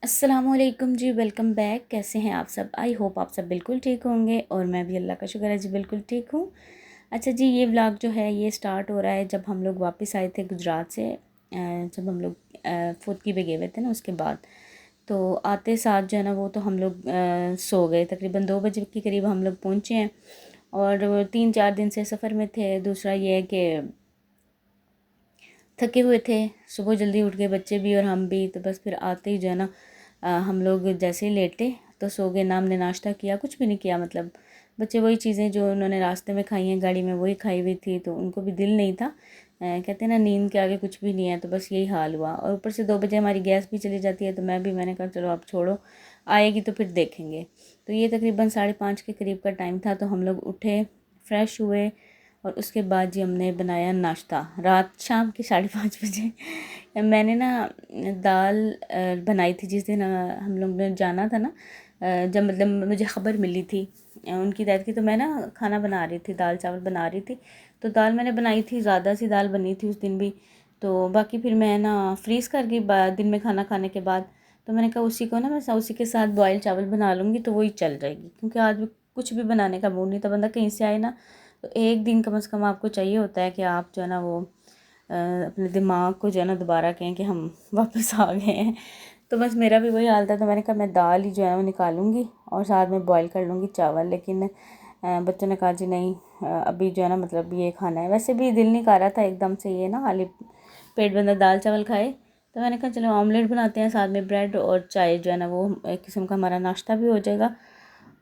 अस्सलामुअलैकुम जी, welcome back. कैसे हैं आप सब? आई होप आप सब बिल्कुल ठीक होंगे और मैं भी अल्लाह का शुक्र है जी बिल्कुल ठीक हूँ। अच्छा जी, ये व्लॉग जो है ये स्टार्ट हो रहा है जब हम लोग वापस आए थे गुजरात से। जब हम लोग फुदकी पे गए हुए थे ना, उसके बाद तो आते साथ जो है ना वो तो हम लोग सो गए। तकरीबन 2 बजे के करीब हम लोग पहुँचे हैं और 3-4 दिन से सफ़र में थे। दूसरा ये है कि थके हुए थे, सुबह जल्दी उठ गए बच्चे भी और हम भी। तो बस फिर आते ही जो है ना हम लोग जैसे ही लेटे तो सो गए ना। हमने नाश्ता किया, कुछ भी नहीं किया। मतलब बच्चे वही चीज़ें जो उन्होंने रास्ते में खाई हैं गाड़ी में वही खाई हुई थी, तो उनको भी दिल नहीं था। कहते हैं ना, नींद के आगे कुछ भी नहीं है। तो बस यही हाल हुआ और ऊपर से 2 बजे हमारी गैस भी चली जाती है। तो मैंने कहा चलो आप छोड़ो, आएगी तो फिर देखेंगे। तो ये तकरीबन 5:30 के करीब का टाइम था। तो हम लोग उठे, फ्रेश हुए और उसके बाद जी हमने बनाया नाश्ता रात शाम के 5:30 बजे। मैंने ना दाल बनाई थी जिस दिन हम लोग ने जाना था ना। जब मतलब मुझे ख़बर मिली थी उनकी डेथ की, तो मैं ना खाना बना रही थी, दाल चावल बना रही थी। तो दाल मैंने बनाई थी, ज़्यादा सी दाल बनी थी उस दिन भी। तो बाकी फिर मैं ना फ्रीज़ कर गई दिन में खाना खाने के बाद। तो मैंने कहा उसी को ना मैं उसी के साथ बॉयल चावल बना लूँगी तो वही चल जाएगी, क्योंकि आज भी कुछ भी बनाने का मूड नहीं था। बंदा कहीं से आए ना, तो एक दिन कम से कम आपको चाहिए होता है कि आप जो है ना वो अपने दिमाग को जो है ना दोबारा कहें कि हम वापस आ गए हैं। तो बस मेरा भी वही हाल था। तो मैंने कहा मैं दाल ही जो है वो निकालूंगी और साथ में बॉईल कर लूँगी चावल। लेकिन बच्चों ने कहा जी नहीं, अभी जो है ना मतलब ये खाना है। वैसे भी दिल नहीं कर रहा था एकदम से ये ना खाली पेट बंदा दाल चावल खाए। तो मैंने कहा चलो ऑमलेट बनाते हैं, साथ में ब्रेड और चाय जो है ना वो एक किस्म का हमारा नाश्ता भी हो जाएगा।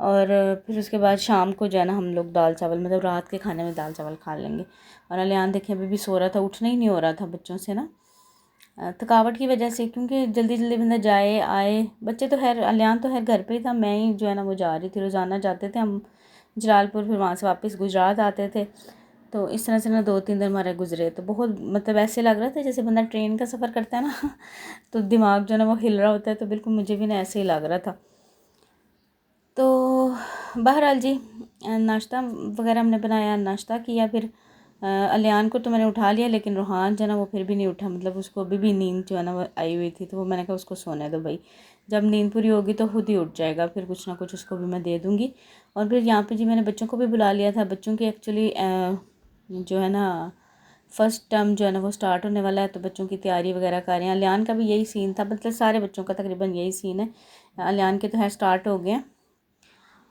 और फिर उसके बाद शाम को जो है ना हम लोग दाल चावल, मतलब रात के खाने में दाल चावल खा लेंगे। और अलियान देखें अभी भी सो रहा था, उठना ही नहीं हो रहा था बच्चों से ना, थकावट की वजह से। क्योंकि जल्दी जल्दी बंदा जाए आए। बच्चे तो खैर, अलियान तो खैर घर पे ही था, मैं ही जो है ना वो जा रही थी। रोज़ाना जाते थे हम जलालपुर, फिर वहाँ से वापस गुजरात आते थे। तो इस तरह से ना 2-3 दिन हमारे गुजरे। तो बहुत मतलब ऐसे लग रहा था जैसे बंदा ट्रेन का सफ़र करता है ना तो दिमाग जो है ना वो हिल रहा होता है। तो बिल्कुल मुझे भी ना ऐसे ही लग रहा था। तो बहरहाल जी नाश्ता वगैरह हमने बनाया, नाश्ता किया। फिर अलियान को तो मैंने उठा लिया, लेकिन रूहान जो है ना वो फिर भी नहीं उठा। मतलब उसको अभी भी नींद जो है ना वो आई हुई थी। तो वो मैंने कहा उसको सोने दो भाई, जब नींद पूरी होगी तो खुद ही उठ जाएगा। फिर कुछ ना कुछ उसको भी मैं दे दूँगी। और फिर यहाँ पे जी मैंने बच्चों को भी बुला लिया था। बच्चों की एक्चुअली जो है ना फर्स्ट टर्म जो है ना वो स्टार्ट होने वाला है, तो बच्चों की तैयारी वगैरह कर रहे हैं। अलियान का भी यही सीन था, मतलब सारे बच्चों का तकरीबन यही सीन है। अलियान के तो है स्टार्ट हो गए हैं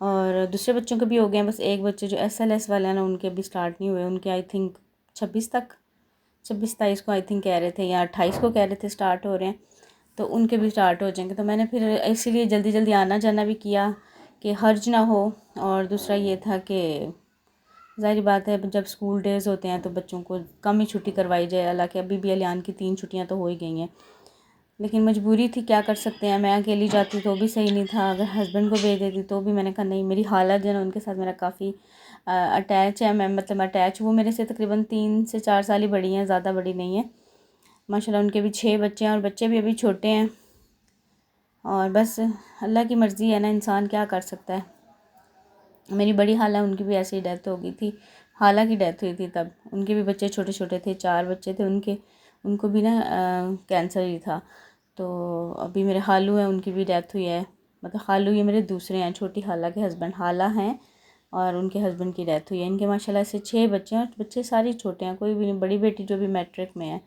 और दूसरे बच्चों के भी हो गए हैं। बस एक बच्चे जो SLS वाले हैं ना उनके अभी स्टार्ट नहीं हुए। उनके आई थिंक 26-27 को आई थिंक कह रहे थे, या 28 को कह रहे थे स्टार्ट हो रहे हैं। तो उनके भी स्टार्ट हो जाएंगे। तो मैंने फिर इसीलिए जल्दी जल्दी आना जाना भी किया कि हर्ज ना हो। और दूसरा ये था कि ज़ाहिर बात है जब स्कूल डेज़ होते हैं तो बच्चों को कम ही छुट्टी करवाई जाए। हालांकि अभी भी अलियान की 3 छुट्टियां तो हो ही गई हैं, लेकिन मजबूरी थी, क्या कर सकते हैं। मैं अकेली जाती तो भी सही नहीं था, अगर हस्बैंड को भेज देती तो भी। मैंने कहा नहीं, मेरी हालत जो है ना उनके साथ मेरा काफ़ी अटैच है। मैं मतलब अटैच, वो मेरे से तकरीबन 3 से 4 साल ही बड़ी हैं, ज़्यादा बड़ी नहीं है। माशाल्लाह उनके भी 6 बच्चे हैं और बच्चे भी अभी छोटे हैं। और बस अल्लाह की मर्ज़ी है ना, इंसान क्या कर सकता है। मेरी बड़ी खाला, उनकी भी ऐसे ही डेथ हो गई थी। खाला की डेथ हुई थी तब, उनके भी बच्चे छोटे छोटे थे, 4 बच्चे थे उनके। उनको भी ना कैंसर ही था। तो अभी मेरे खालू हैं, उनकी भी डेथ हुई है। मतलब खालू ये मेरे दूसरे हैं, छोटी खाला के हस्बैंड खाला हैं और उनके हस्बैंड की डेथ हुई है। इनके माशाल्लाह से 6 बच्चे हैं और बच्चे सारे छोटे हैं, कोई भी नहीं। बड़ी बेटी जो भी मैट्रिक में है,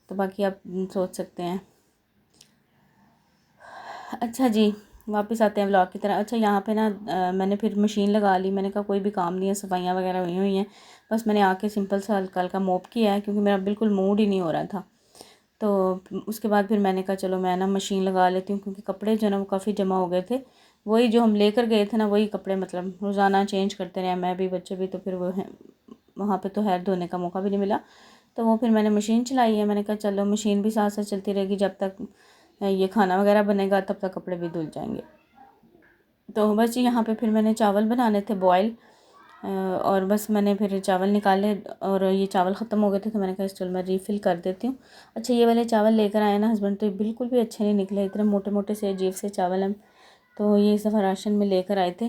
तो बाकी आप सोच सकते हैं। अच्छा जी, वापस आते हैं व्लॉग की तरह। अच्छा यहाँ पे ना मैंने फिर मशीन लगा ली। मैंने कहा कोई भी काम नहीं है, सफाइयाँ वगैरह हुई हुई हैं। बस मैंने आके सिंपल सा हल्का हल्का मोप किया है, क्योंकि मेरा बिल्कुल मूड ही नहीं हो रहा था। तो उसके बाद फिर मैंने कहा चलो मैं ना मशीन लगा लेती हूँ, क्योंकि कपड़े जो है ना वो काफ़ी जमा हो गए थे। वही जो हम लेकर गए थे ना वही कपड़े, मतलब रोज़ाना चेंज करते रहे, मैं भी बच्चे भी। तो फिर वो है वहाँ पे तो है धोने का मौका भी नहीं मिला। तो वो फिर मैंने मशीन चलाई है। मैंने कहा चलो मशीन भी साथ साथ चलती रहेगी, जब तक ये खाना वगैरह बनेगा तब तक कपड़े भी धुल जाएंगे। तो बस यहाँ पे फिर मैंने चावल बनाने थे बॉयल। और बस मैंने फिर चावल निकाले और ये चावल ख़त्म हो गए थे, तो मैंने कहा चलो मैं रीफ़िल कर देती हूँ। अच्छा ये वाले चावल लेकर आए ना हस्बैंड, तो बिल्कुल भी अच्छे नहीं निकले, इतने मोटे मोटे से अजीब से चावल हैं। तो ये इस दफ़ा राशन में लेकर आए थे।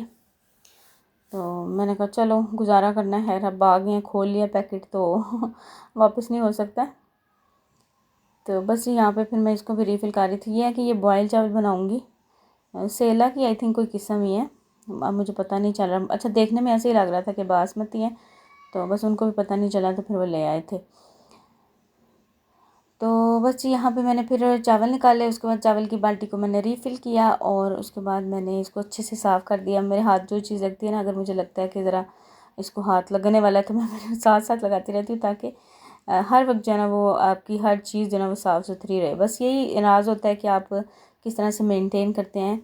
तो मैंने कहा चलो गुजारा करना है, अब आ गए हैं, खोल लिया पैकेट तो वापस नहीं हो सकता। तो बस यहाँ पे फिर मैं इसको भी रीफ़िल कर रही थी। ये है कि ये बॉयल चावल बनाऊँगी, सेला की आई थिंक कोई किस्म ही है, अब मुझे पता नहीं चल रहा। अच्छा, देखने में ऐसे ही लग रहा था कि बासमती है, तो बस उनको भी पता नहीं चला तो फिर वो ले आए थे। तो बस यहाँ पे मैंने फिर चावल निकाले, उसके बाद चावल की बाल्टी को मैंने रीफ़िल किया और उसके बाद मैंने इसको अच्छे से साफ़ कर दिया। मेरे हाथ जो चीज़ लगती है ना, अगर मुझे लगता है कि ज़रा इसको हाथ लगने वाला है तो मैं साथ साथ लगाती रहती हूँ, ताकि हर वक्त जो है ना वो आपकी हर चीज़ जो है ना वो साफ़ सुथरी रहे। बस यही राज होता है कि आप किस तरह से मेंटेन करते हैं,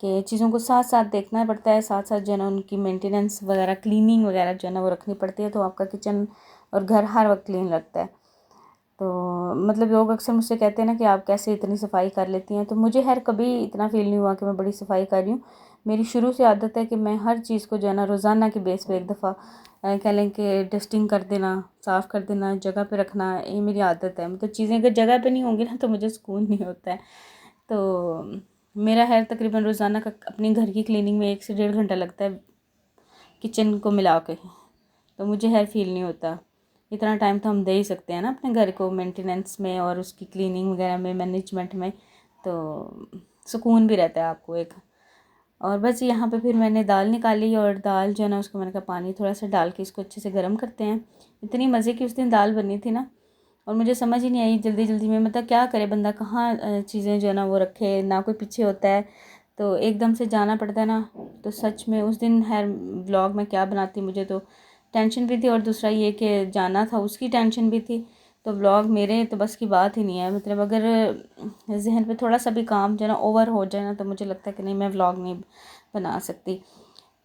कि चीज़ों को साथ साथ देखना पड़ता है, साथ साथ जो है ना उनकी मेंटेनेंस वगैरह, क्लीनिंग वगैरह जो है ना वो रखनी पड़ती है, तो आपका किचन और घर हर वक्त क्लीन लगता है। तो मतलब लोग अक्सर मुझसे कहते हैं ना कि आप कैसे इतनी सफाई कर लेती हैं, तो मुझे खैर कभी इतना फ़ील नहीं हुआ कि मैं बड़ी सफाई कर रही हूँ। मेरी शुरू से आदत है कि मैं हर चीज़ को जो है ना रोज़ाना के बेस पे एक दफ़ा कह लें कि डस्टिंग कर देना, साफ़ कर देना, जगह पे रखना, ये मेरी आदत है। मतलब चीज़ें अगर जगह पे नहीं होंगी ना तो मुझे सुकून नहीं होता है। तो मेरा खैर तकरीबन रोज़ाना का अपने घर की क्लीनिंग में 1 से 1.5 घंटा लगता है किचन को मिला के, तो मुझे खैर फ़ील नहीं होता। इतना टाइम तो हम दे ही सकते हैं ना अपने घर को मेंटेनेंस में और उसकी क्लीनिंग वगैरह में, मैनेजमेंट में, तो सुकून भी रहता है आपको एक। और बस यहाँ पे फिर मैंने दाल निकाली और दाल जो है ना उसको मैंने कहा पानी थोड़ा सा डाल के इसको अच्छे से गर्म करते हैं। इतनी मज़े की उस दिन दाल बनी थी ना, और मुझे समझ ही नहीं आई जल्दी जल्दी में, मतलब क्या करे बंदा, कहाँ चीज़ें जो है ना वो रखे, ना कोई पीछे होता है, तो एकदम से जाना पड़ता है ना। तो सच में उस दिन हर व्लॉग में क्या बनाती, मुझे तो टेंशन भी थी और दूसरा ये कि जाना था उसकी टेंशन भी थी। तो व्लॉग मेरे तो बस की बात ही नहीं है, मतलब अगर जहन पे थोड़ा सा भी काम जो है ना ओवर हो जाए ना, तो मुझे लगता है कि नहीं, मैं व्लॉग नहीं बना सकती।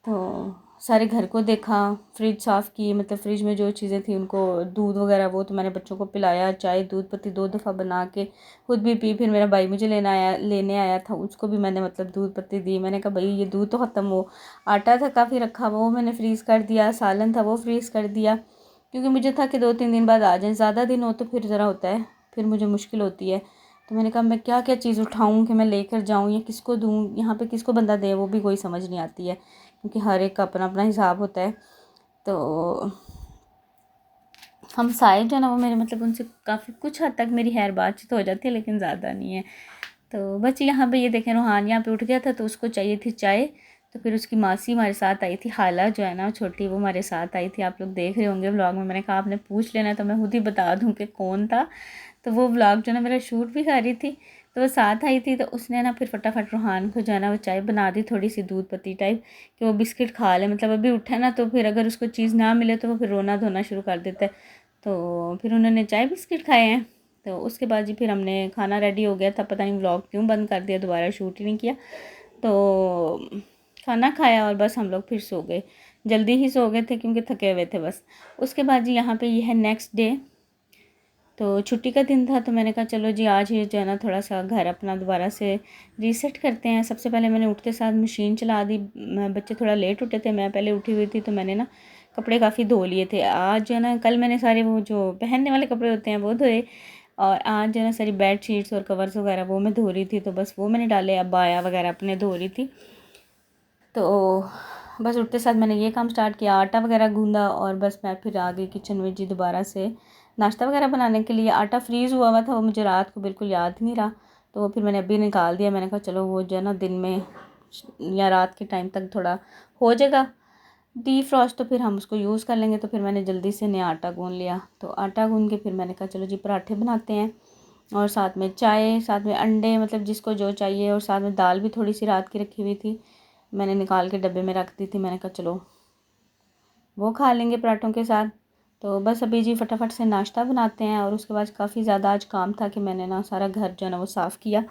तो सारे घर को देखा, फ्रिज साफ़ की, मतलब फ्रिज में जो चीज़ें थी उनको, दूध वगैरह वो तो मैंने बच्चों को पिलाया, चाय दूध पत्ती 2 दफ़ा बना के खुद भी पी। फिर मेरा भाई मुझे लेने आया था, उसको भी मैंने मतलब दूध पत्ती दी। मैंने कहा भाई ये दूध तो ख़त्म हो, आटा था काफ़ी रखा हुआ वो मैंने फ्रीज़ कर दिया, सालन था वो फ्रीज़ कर दिया, क्योंकि मुझे था कि 2-3 दिन बाद आ जाए, ज़्यादा दिन हो तो फिर ज़रा होता है, फिर मुझे मुश्किल होती है। तो मैंने कहा मैं क्या क्या चीज़ उठाऊँ कि मैं लेकर जाऊँ या किसको दूँ, यहाँ पे किसको बंदा दे, वो भी कोई समझ नहीं आती है, क्योंकि हर एक का अपना अपना हिसाब होता है। तो हम साए जो है ना वो मेरे मतलब उनसे काफ़ी कुछ हद तक मेरी खैर बातचीत हो जाती है, लेकिन ज़्यादा नहीं है। तो बस यहाँ पे ये देखें, रूहान यहाँ पे उठ गया था तो उसको चाहिए थी चाय, तो फिर उसकी मासी हमारे साथ आई थी, खाला जो है ना छोटी, वो हमारे साथ आई थी। आप लोग देख रहे होंगे व्लॉग में, मैंने कहा आपने पूछ लेना तो मैं खुद ही बता दूँ कि कौन था। तो वो व्लॉग जो है ना मेरा शूट भी कर रही थी, तो वो साथ आई थी, तो उसने ना फिर फटाफट रूहान को जो है ना वो चाय बना दी, थोड़ी सी दूध पत्ती टाइप, कि वो बिस्किट खा ले, मतलब अभी उठा ना तो फिर अगर उसको चीज़ ना मिले तो वो फिर रोना धोना शुरू कर देता है। तो फिर उन्होंने चाय बिस्किट खाए हैं। तो उसके बाद जी फिर हमने खाना रेडी हो गया था, पता नहीं व्लॉग क्यों बंद कर दिया, दोबारा शूट ही नहीं किया। तो खाना खाया और बस हम लोग फिर सो गए, जल्दी ही सो गए थे क्योंकि थके हुए थे बस। उसके बाद जी यहाँ पे ये है नेक्स्ट डे, तो छुट्टी का दिन था, तो मैंने कहा चलो जी आज ही जो है ना थोड़ा सा घर अपना दोबारा से रीसेट करते हैं। सबसे पहले मैंने उठते साथ मशीन चला दी, बच्चे थोड़ा लेट उठे थे, मैं पहले उठी हुई थी, तो मैंने ना कपड़े काफ़ी धो लिए थे आज जो है ना। कल मैंने सारे वो जो पहनने वाले कपड़े होते हैं वो धोए, और आज जो है ना सारी बेड शीट्स और कवर्स वगैरह वो मैं धो रही थी, तो बस वो मैंने डाले। अब बाया वगैरह अपने धो रही थी, तो बस उठते साथ मैंने ये काम स्टार्ट किया, आटा वगैरह गूंदा, और बस मैं फिर आ गई किचन में जी दोबारा से नाश्ता वगैरह बनाने के लिए। आटा फ्रीज़ हुआ था, वो मुझे रात को बिल्कुल याद नहीं रहा, तो वो फिर मैंने अभी निकाल दिया। मैंने कहा चलो वो जो है ना दिन में या रात के टाइम तक थोड़ा हो जाएगा डी फ्रॉस्ट, तो फिर हम उसको यूज़ कर लेंगे। तो फिर मैंने जल्दी से नया आटा गूंद लिया, तो आटा गूंद के फिर मैंने कहा चलो जी पराठे बनाते हैं, और साथ में चाय, साथ में अंडे, मतलब जिसको जो चाहिए, और साथ में दाल भी थोड़ी सी रात की रखी हुई थी, मैंने निकाल के डब्बे में रख दी थी। मैंने कहा चलो वो खा लेंगे पराठों के साथ। तो बस अभी जी फटाफट से नाश्ता बनाते हैं, और उसके बाद काफ़ी ज़्यादा आज काम था कि मैंने ना सारा घर जो है ना वो साफ़ किया,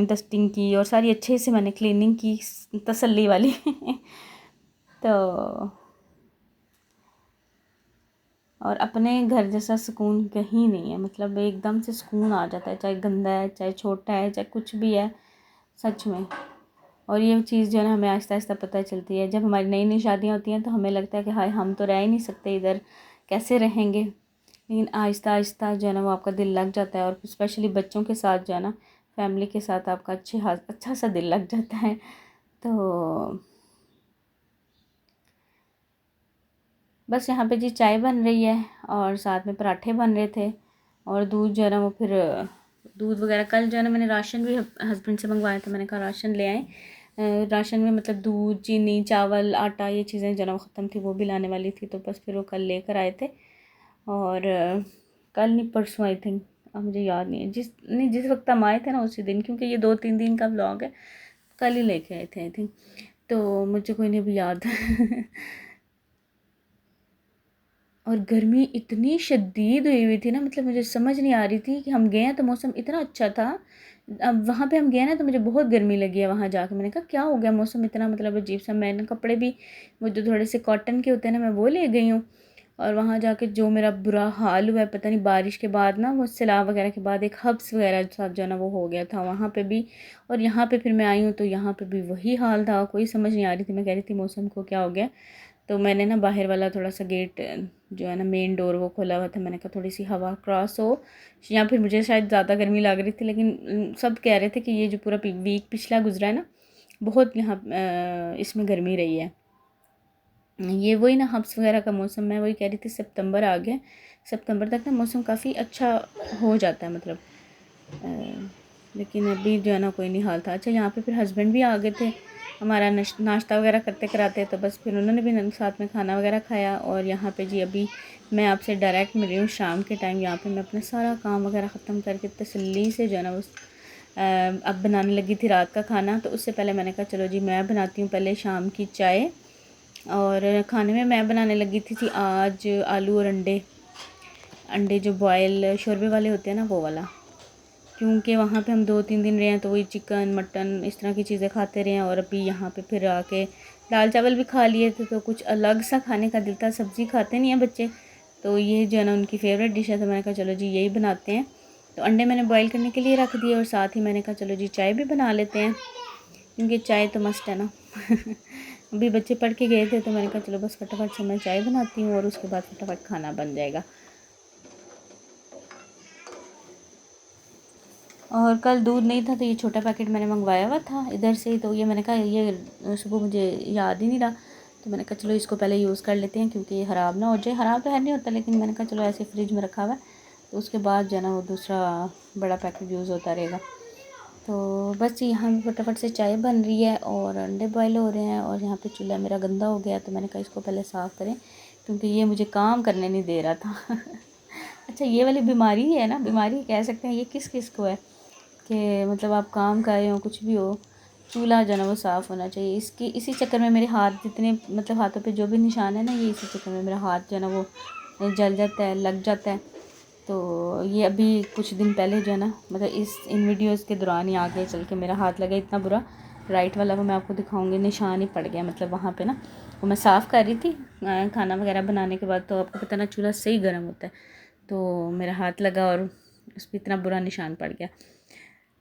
डस्टिंग की, और सारी अच्छे से मैंने क्लीनिंग की, तसल्ली वाली तो और अपने घर जैसा सुकून कहीं नहीं है, मतलब एकदम से सुकून आ जाता है, चाहे गंदा है, चाहे छोटा है, चाहे कुछ भी है, सच में। और ये चीज़ जो है ना हमें आहिस्ता आहिस्ता पता चलती है, जब हमारी नई नई शादियाँ होती हैं तो हमें लगता है कि हाय हम तो रह ही नहीं सकते इधर, कैसे रहेंगे, लेकिन आहिस्ता आहिस्ता जो है ना वो आपका दिल लग जाता है, और स्पेशली बच्चों के साथ जो है ना, फैमिली के साथ आपका अच्छा सा दिल लग जाता है। तो बस यहाँ पे जी चाय बन रही है और साथ में पराठे बन रहे थे, और दूध जो है ना वो फिर दूध वगैरह कल जो है ना मैंने राशन भी हस्बैंड से मंगवाया था। मैंने कहा राशन ले आए। राशन में मतलब दूध, चीनी, चावल, आटा, ये चीज़ें जो है ना वो ख़त्म थी, वो भी लाने वाली थी। तो बस फिर वो कल लेकर आए थे। और कल नहीं परसों आई थिंक, अब मुझे याद नहीं है, जिस वक्त हम आए थे ना उसी दिन, क्योंकि ये 2-3 दिन का व्लॉग है। कल ही लेके आए थे आई थिंक, तो मुझे कोई नहीं भी याद और गर्मी इतनी शदीद हुई हुई थी ना, मतलब मुझे समझ नहीं आ रही थी कि हम गए हैं तो मौसम इतना अच्छा था। अब वहाँ पे हम गए ना तो मुझे बहुत गर्मी लगी है वहाँ जाके। मैंने कहा क्या हो गया, मौसम इतना मतलब अजीब सा। मैंने कपड़े भी वो जो थोड़े से कॉटन के होते हैं ना, मैं वो ले गई हूँ। और वहाँ जाके जो मेरा बुरा हाल हुआ है, पता नहीं बारिश के बाद ना, वो सैलाब वगैरह के बाद एक हब्स वगैरह सब जो है ना वो हो गया था वहाँ पे भी। और यहाँ पे फिर मैं आई हूँ तो यहाँ पे भी वही हाल था। कोई समझ नहीं आ रही थी, मैं कह रही थी मौसम को क्या हो गया। तो मैंने ना बाहर वाला थोड़ा सा गेट जो है ना मेन डोर वो खोला हुआ था। मैंने कहा थोड़ी सी हवा क्रॉस हो, या फिर मुझे शायद ज़्यादा गर्मी लग रही थी। लेकिन सब कह रहे थे कि ये जो पूरा वीक पिछला गुजरा है ना, बहुत यहाँ इसमें गर्मी रही है। ये वही ना हब्स वगैरह का मौसम, मैं वही कह रही थी। सितंबर आ गया, सितंबर तक ना मौसम काफ़ी अच्छा हो जाता है मतलब। लेकिन अभी जो है ना कोई नहीं हाल था। अच्छा, यहाँ पे फिर हस्बैंड भी आ गए थे हमारा नाश्ता वगैरह करते कराते। तो बस फिर उन्होंने भी साथ में खाना वगैरह खाया। और यहाँ पे जी अभी मैं आपसे डायरेक्ट मिल रही हूँ शाम के टाइम। यहाँ पे मैं अपना सारा काम वगैरह ख़त्म करके तसल्ली से जो है ना उस अब बनाने लगी थी रात का खाना। तो उससे पहले मैंने कहा चलो जी मैं बनाती हूँ पहले शाम की चाय। और खाने में मैं बनाने लगी थी आज आलू और अंडे। अंडे जो बॉयल शोरबे वाले होते हैं ना, वो वाला। क्योंकि वहाँ पे हम 2-3 दिन रहे हैं तो वही चिकन मटन इस तरह की चीज़ें खाते रहे हैं। और अभी यहाँ पे फिर आके दाल चावल भी खा लिए थे, तो कुछ अलग सा खाने का दिल था। सब्ज़ी खाते नहीं हैं बच्चे, तो ये जो है ना उनकी फेवरेट डिश है। तो मैंने कहा चलो जी यही बनाते हैं। तो अंडे मैंने बॉईल करने के लिए रख दिए, और साथ ही मैंने कहा चलो जी चाय भी बना लेते हैं, क्योंकि चाय तो मस्ट है ना अभी बच्चे पढ़ के गए थे तो मैंने कहा चलो बस फटाफट से मैं चाय बनाती हूँ और उसके बाद फटाफट खाना बन जाएगा। और कल दूध नहीं था तो ये छोटा पैकेट मैंने मंगवाया हुआ था इधर से ही। तो ये मैंने कहा ये सुबह मुझे याद ही नहीं रहा, तो मैंने कहा चलो इसको पहले यूज़ कर लेते हैं, क्योंकि ये ख़राब ना हो जाए। ख़राब तो है नहीं होता, लेकिन मैंने कहा चलो ऐसे फ्रिज में रखा हुआ है तो उसके बाद जो है ना वो दूसरा बड़ा पैकेट यूज़ होता रहेगा। तो बस यहाँ पे फटाफट से चाय बन रही है और अंडे बॉयल हो रहे हैं। और यहाँ पे चूल्हा मेरा गंदा हो गया, तो मैंने कहा इसको पहले साफ़ करें, क्योंकि ये मुझे काम करने नहीं दे रहा था अच्छा, ये वाली बीमारी ही है ना, बीमारी कह सकते हैं। ये किस किस को है कि मतलब आप काम कर रहे हो कुछ भी हो, चूल्हा जो है ना वो साफ़ होना चाहिए। इसी चक्कर में मेरे हाथ जितने मतलब हाथों पे जो भी निशान है ना, ये इसी चक्कर में मेरा हाथ जो है ना वो जल जाता है, लग जाता है। तो ये अभी कुछ दिन पहले जो है ना, मतलब इन वीडियोज़ के दौरान ही आगे चल के मेरा हाथ लगा इतना बुरा। राइट वाला को मैं आपको दिखाऊंगी, निशान ही पड़ गया मतलब वहाँ पे ना। वो मैं साफ़ कर रही थी खाना वगैरह बनाने के बाद। तो आपको पता ना चूल्हा सही गर्म होता है, तो मेरा हाथ लगा और उस पर इतना बुरा निशान पड़ गया।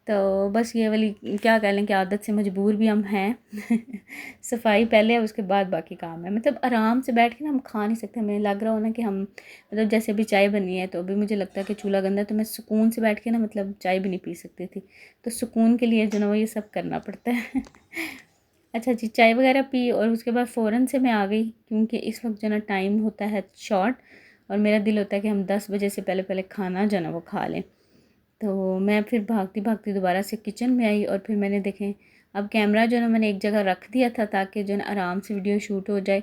तो बस ये वाली क्या कह लें कि आदत से मजबूर भी हम हैं सफाई पहले है, उसके बाद बाकी काम है। मतलब आराम से बैठ के ना हम खा नहीं सकते। हमें लग रहा हो ना कि हम मतलब जैसे अभी चाय बनी है तो अभी मुझे लगता है कि चूल्हा गंदा है, तो मैं सुकून से बैठ के ना मतलब चाय भी नहीं पी सकती थी। तो सुकून के लिए जो ना वो ये सब करना पड़ता है अच्छा जी, चाय वगैरह पी और उसके बाद फ़ौरन से मैं आ गई, क्योंकि इस वक्त जो ना टाइम होता है शॉर्ट, और मेरा दिल होता है कि हम 10 बजे से पहले पहले खाना जो ना वो खा लें। तो मैं फिर भागती भागती दोबारा से किचन में आई। और फिर मैंने देखें, अब कैमरा जो है ना मैंने एक जगह रख दिया था ताकि जो है ना आराम से वीडियो शूट हो जाए।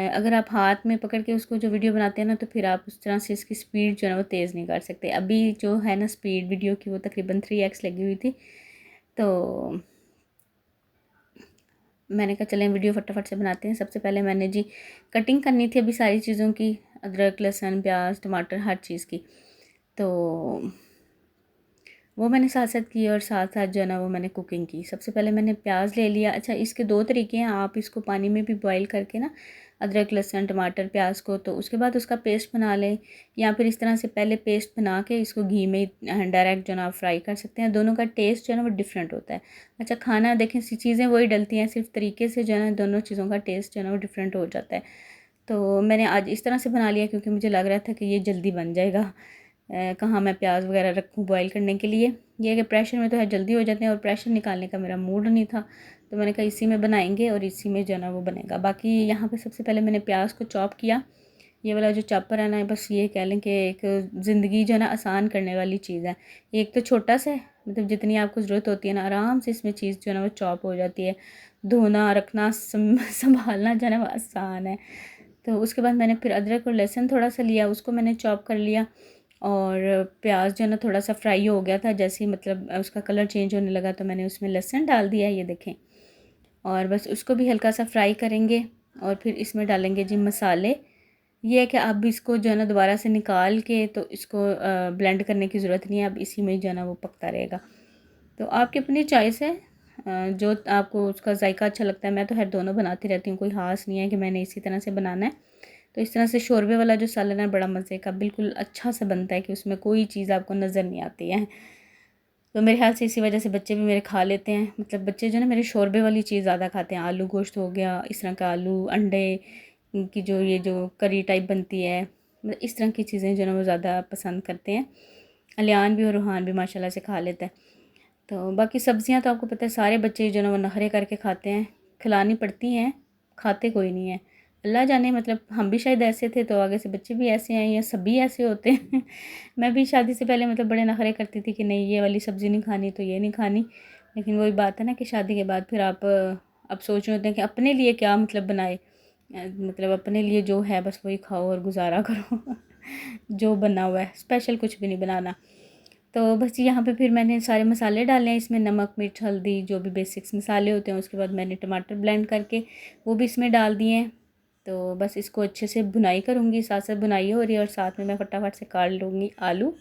अगर आप हाथ में पकड़ के उसको जो वीडियो बनाते हैं ना, तो फिर आप उस तरह से इसकी स्पीड जो है ना वो तेज़ नहीं कर सकते। अभी जो है ना स्पीड वीडियो की वो तकरीबन 3x लगी हुई थी। तो मैंने कहा चलें वीडियो फटाफट से बनाते हैं। सबसे पहले मैंने जी कटिंग करनी थी अभी सारी चीज़ों की, अदरक लहसुन प्याज टमाटर हर चीज़ की। तो वो मैंने साथ साथ की, और साथ साथ जो है ना वो मैंने कुकिंग की। सबसे पहले मैंने प्याज ले लिया। अच्छा, इसके 2 तरीके हैं, आप इसको पानी में भी बॉईल करके ना अदरक लहसुन टमाटर प्याज को, तो उसके बाद उसका पेस्ट बना लें, या फिर इस तरह से पहले पेस्ट बना के इसको घी में डायरेक्ट जो है ना आप फ्राई कर सकते हैं। दोनों का टेस्ट जो है ना वो डिफरेंट होता है। अच्छा, खाना देखें चीज़ें वही डलती हैं, सिर्फ तरीके से जो है ना दोनों चीज़ों का टेस्ट जो है ना वो डिफरेंट हो जाता है। तो मैंने आज इस तरह से बना लिया क्योंकि मुझे लग रहा था कि ये जल्दी बन जाएगा। कहाँ मैं प्याज वगैरह रखूँ बॉईल करने के लिए। ये कि प्रेशर में तो है जल्दी हो जाते हैं, और प्रेशर निकालने का मेरा मूड नहीं था, तो मैंने कहा इसी में बनाएंगे और इसी में जो है ना वो बनेगा। बाकी यहाँ पे सबसे पहले मैंने प्याज को चॉप किया, ये वाला जो चॉपर है ना, बस ये कह लें कि एक ज़िंदगी जो है ना आसान करने वाली चीज़ है। एक तो छोटा सा है, मतलब जितनी आपको ज़रूरत होती है ना आराम से इसमें चीज़ जो है ना वो चॉप हो जाती है। धोना रखना संभालना जो है ना वो आसान है। तो उसके बाद मैंने फिर अदरक और लहसुन थोड़ा सा लिया, उसको मैंने चॉप कर लिया। और प्याज जो है ना थोड़ा सा फ्राई हो गया था, जैसे ही मतलब उसका कलर चेंज होने लगा तो मैंने उसमें लहसुन डाल दिया, ये देखें। और बस उसको भी हल्का सा फ्राई करेंगे और फिर इसमें डालेंगे जी मसाले। ये है कि अब इसको जो है ना दोबारा से निकाल के तो इसको ब्लेंड करने की ज़रूरत नहीं है, अब इसी में जो है ना वो पकता रहेगा। तो आपकी अपनी चॉइस है, जो आपको उसका जायका अच्छा लगता है। मैं तो हर दोनों बनाती रहती हूँ, कोई ख़ास नहीं है कि मैंने इसी तरह से बनाना है। तो इस तरह से शोरबे वाला जो सालन है बड़ा मज़े का, बिल्कुल अच्छा सा बनता है कि उसमें कोई चीज़ आपको नज़र नहीं आती है। तो मेरे ख्याल से इसी वजह से बच्चे भी मेरे खा लेते हैं, मतलब बच्चे जो है ना मेरे शोरबे वाली चीज़ ज़्यादा खाते हैं। आलू गोश्त हो गया, इस तरह का आलू अंडे की जो ये जो करी टाइप बनती है, मतलब इस तरह की चीज़ें जो है ना वो ज़्यादा पसंद करते हैं। अलियान भी और रूहान भी माशाल्लाह से खा लेता है। तो बाकी सब्ज़ियाँ तो आपको पता है सारे बच्चे जो है ना वो नखरे करके खाते हैं, खिलानी पड़ती हैं, खाते कोई नहीं है। अल्लाह जाने, मतलब हम भी शायद ऐसे थे तो आगे से बच्चे भी ऐसे हैं या सभी ऐसे होते हैं। मैं भी शादी से पहले मतलब बड़े नखरे करती थी कि नहीं ये वाली सब्ज़ी नहीं खानी तो ये नहीं खानी। लेकिन वही बात है ना कि शादी के बाद फिर आप अब सोच रहे होते हैं कि अपने लिए क्या मतलब बनाए, मतलब अपने लिए जो है बस वही खाओ और गुजारा करो। जो बना हुआ है, स्पेशल कुछ भी नहीं बनाना। तो बस यहाँ पे फिर मैंने सारे मसाले डाले हैं इसमें, नमक मिर्च हल्दी जो भी बेसिक्स मसाले होते हैं। उसके बाद मैंने टमाटर ब्लेंड करके वो भी इसमें डाल दिए हैं। तो बस इसको अच्छे से भुनाई करूँगी, साथ साथ भुनाई हो रही है और साथ में मैं फटाफट से काट लूँगी आलू।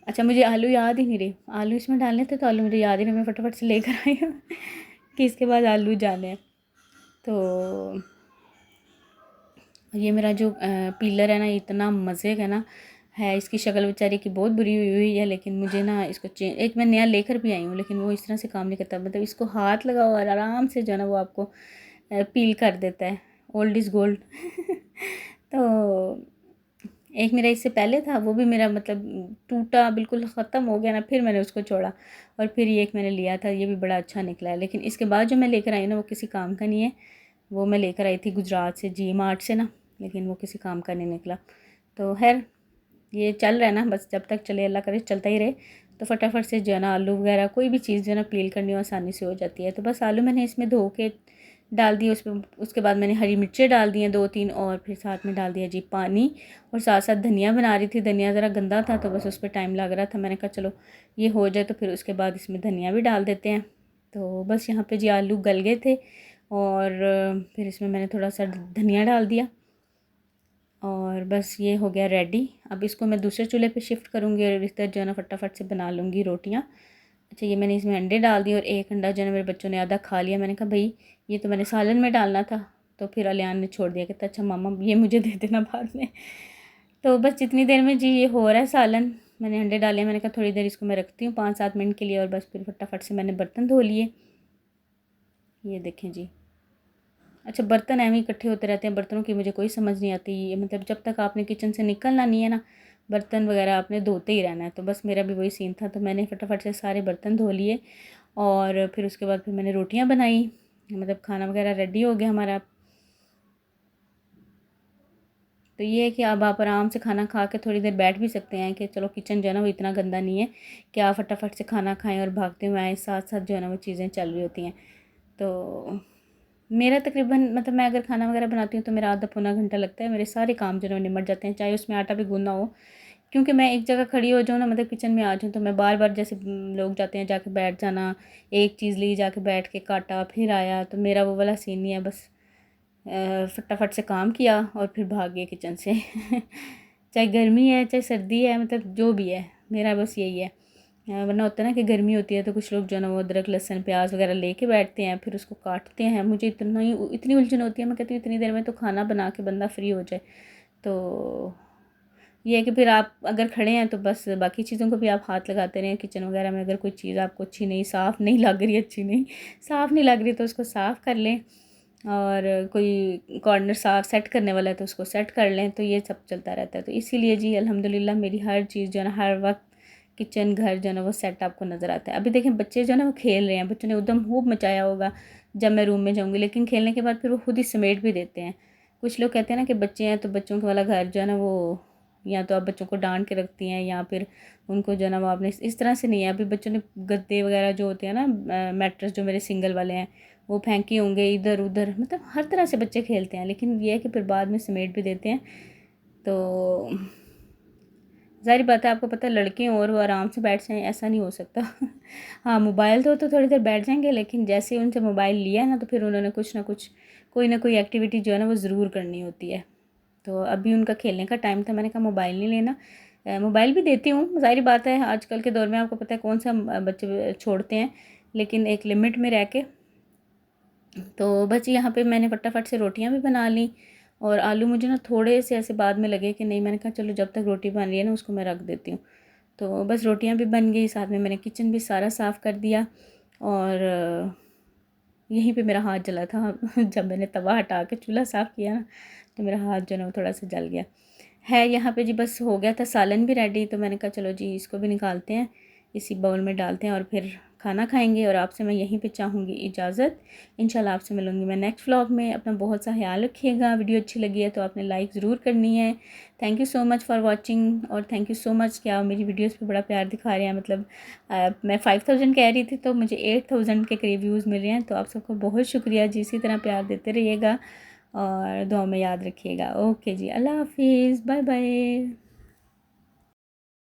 अच्छा मुझे आलू याद ही नहीं रहे, आलू इसमें डालने थे तो आलू मुझे याद ही नहीं, मैं फटाफट से लेकर आई हूँ कि इसके बाद आलू जाने हैं। तो ये मेरा जो पीलर है ना इतना मज़े का ना है, इसकी शक्ल बेचारी की बहुत बुरी हुई हुई है, लेकिन मुझे ना इसको चेंज, एक मैं नया लेकर भी आई हूँ लेकिन वो इस तरह से काम नहीं करता। मतलब इसको हाथ लगाओ और आराम से जो है ना वो आपको पील कर देता है। Old is gold. तो एक मेरा इससे पहले था, वो भी मेरा मतलब टूटा बिल्कुल ख़त्म हो गया ना, फिर मैंने उसको छोड़ा और फिर ये एक मैंने लिया था, ये भी बड़ा अच्छा निकला है। लेकिन इसके बाद जो मैं लेकर आई ना वो किसी काम का नहीं है, वो मैं लेकर आई थी गुजरात से, जी मार्ट से ना, लेकिन वो किसी काम का नहीं निकला। तो खैर ये चल रहा है ना, बस जब तक चले अल्लाह करे चलता ही रहे। तो फटाफट से जो है ना आलू वगैरह कोई भी चीज़ जो है ना पील करनी हो आसानी से हो जाती है। तो बस आलू मैंने इसमें धो के डाल दिए उसमें, उसके बाद मैंने हरी मिर्चें डाल दी हैं 2-3 और फिर साथ में डाल दिया जी पानी। और साथ साथ धनिया बना रही थी, धनिया ज़रा गंदा था तो बस उस पर टाइम लग रहा था, मैंने कहा चलो ये हो जाए तो फिर उसके बाद इसमें धनिया भी डाल देते हैं। तो बस यहाँ पे जी आलू गल गए थे और फिर इसमें मैंने थोड़ा सा धनिया डाल दिया और बस ये हो गया रेडी। अब इसको मैं दूसरे चूल्हे पे शिफ्ट करूँगी और इस तरह जो है ना फटाफट से बना लूँगी रोटियाँ। अच्छा ये मैंने इसमें अंडे डाल दिए और एक अंडा जो है ना मेरे बच्चों ने आधा खा लिया। मैंने कहा भाई ये तो मैंने सालन में डालना था, तो फिर अलियान ने छोड़ दिया, कहता अच्छा मामा ये मुझे दे देना बाद में। तो बस जितनी देर में जी ये हो रहा है सालन, मैंने अंडे डाले, मैंने कहा थोड़ी देर इसको मैं रखती हूँ 5-7 मिनट के लिए और बस फिर फटाफट से मैंने बर्तन धो लिए। ये देखें जी, अच्छा बर्तन ऐਵੇਂ ही इकट्ठे होते रहते हैं, बर्तनों की मुझे कोई समझ नहीं आती। ये मतलब जब तक आपने किचन से निकलना नहीं है ना, बर्तन वगैरह आपने धोते ही रहना है। तो बस मेरा भी वही सीन था, तो मैंने फटाफट से सारे बर्तन धो लिए और फिर उसके बाद फिर मैंने रोटियां बनाई, मतलब खाना वगैरह रेडी हो गया हमारा। तो ये है कि अब आप आराम से खाना खा के थोड़ी देर बैठ भी सकते हैं कि चलो किचन जो है ना वो इतना गंदा नहीं है कि आप फटाफट से खाना खाएं और भागते हुए आएँ, साथ साथ जो है ना वो चीज़ें चल रही होती हैं। तो मेरा तकरीबन मतलब मैं अगर खाना वगैरह बनाती हूँ तो मेरा आधा पौना घंटा लगता है, मेरे सारे काम जो है वो निमट जाते हैं, चाहे उसमें आटा भी गूँदना हो। क्योंकि मैं एक जगह खड़ी हो जाऊँ ना, मतलब किचन में आ जाऊँ तो मैं बार बार जैसे लोग जाते हैं जाके बैठ जाना, एक चीज़ ली जाके बैठ के काटा फिर आया, तो मेरा वो वाला सीन नहीं है। बस फटाफट से काम किया और फिर भाग गए किचन से। चाहे गर्मी है चाहे सर्दी है, मतलब जो भी है मेरा बस यही है। वरना होता है ना कि गर्मी होती है तो कुछ लोग जो है ना वो अदरक लहसुन प्याज वगैरह लेके बैठते हैं फिर उसको काटते हैं, मुझे इतनी उलझन होती है। मैं कहती हूँ इतनी देर में तो खाना बना के बंदा फ्री हो जाए। तो ये है कि फिर आप अगर खड़े हैं तो बस बाकी चीज़ों को भी आप हाथ लगाते रहें। किचन वगैरह में अगर कोई चीज़ आपको अच्छी नहीं साफ़ नहीं लग रही, अच्छी नहीं साफ़ नहीं लग रही तो उसको साफ़ कर लें, और कोई कॉर्नर साफ़ सेट करने वाला है तो उसको सेट कर लें। तो ये सब चलता रहता है। तो इसीलिए जी अल्हम्दुलिल्लाह मेरी हर चीज़ जो है ना हर वक्त किचन घर जो है ना वो सेट आपको नज़र आता है। अभी देखें बच्चे जो है ना वो खेल रहे हैं, बच्चों ने उद्यम खूब मचाया होगा जब मैं रूम में जाऊँगी, लेकिन खेलने के बाद फिर वो खुद ही समेट भी देते हैं। कुछ लोग कहते हैं ना कि बच्चे हैं तो बच्चों के वाला घर जो है ना वो, या तो आप बच्चों को डांट के रखती हैं या फिर उनको जो है ना वो आपने इस तरह से नहीं है। अभी बच्चों ने गद्दे वगैरह जो होते हैं ना, मैट्रेस जो मेरे सिंगल वाले हैं, वो फेंके होंगे इधर उधर, मतलब हर तरह से बच्चे खेलते हैं, लेकिन ये है कि फिर बाद में समेट भी देते हैं। तो ज़ाहिर बात है, आपको पता है लड़के और वो आराम से बैठ जाएँ, ऐसा नहीं हो सकता। हाँ, मोबाइल तो थोड़ी देर बैठ जाएंगे, लेकिन जैसे ही उनसे मोबाइल लिया ना तो फिर उन्होंने कुछ ना कुछ, कोई ना कोई एक्टिविटी जो है ना वो ज़रूर करनी होती है। तो अभी उनका खेलने का टाइम था, मैंने कहा मोबाइल नहीं लेना। मोबाइल भी देती हूँ, ज़ाहिर बात है आजकल के दौर में आपको पता है कौन सा बच्चे छोड़ते हैं, लेकिन एक लिमिट में रह के। तो बस यहाँ पे मैंने फटाफट से रोटियाँ भी बना ली, और आलू मुझे ना थोड़े से ऐसे बाद में लगे कि नहीं, मैंने कहा चलो जब तक रोटी बन रही है ना उसको मैं रख देती हूँ। तो बस रोटियाँ भी बन गई, साथ में मैंने किचन भी सारा साफ़ कर दिया, और यहीं पे मेरा हाथ जला था। जब मैंने तवा हटा के चूल्हा साफ़ किया ना तो मेरा हाथ जो है ना वो थोड़ा सा जल गया है। यहाँ पे जी बस हो गया था, सालन भी रेडी, तो मैंने कहा चलो जी इसको भी निकालते हैं, इसी बाउल में डालते हैं और फिर खाना खाएंगे। और आपसे मैं यहीं पे चाहूँगी इजाज़त। इंशाल्लाह आपसे मिलूँगी मैं नेक्स्ट व्लॉग में। अपना बहुत सा ख्याल रखिएगा। वीडियो अच्छी लगी है तो आपने लाइक ज़रूर करनी है। Thank you so much for watching, और थैंक यू सो मच कि आप मेरी वीडियोज़ पे बड़ा प्यार दिखा रहे हैं। मतलब मैं 5000 कह रही थी तो मुझे 8000 के करीब व्यूज़ मिल रहे हैं। तो आप सबको बहुत शुक्रिया जी, इसी तरह प्यार देते रहिएगा और दुआ में याद रखिएगा। ओके जी, अल्लाह हाफिज़, बाय बाय।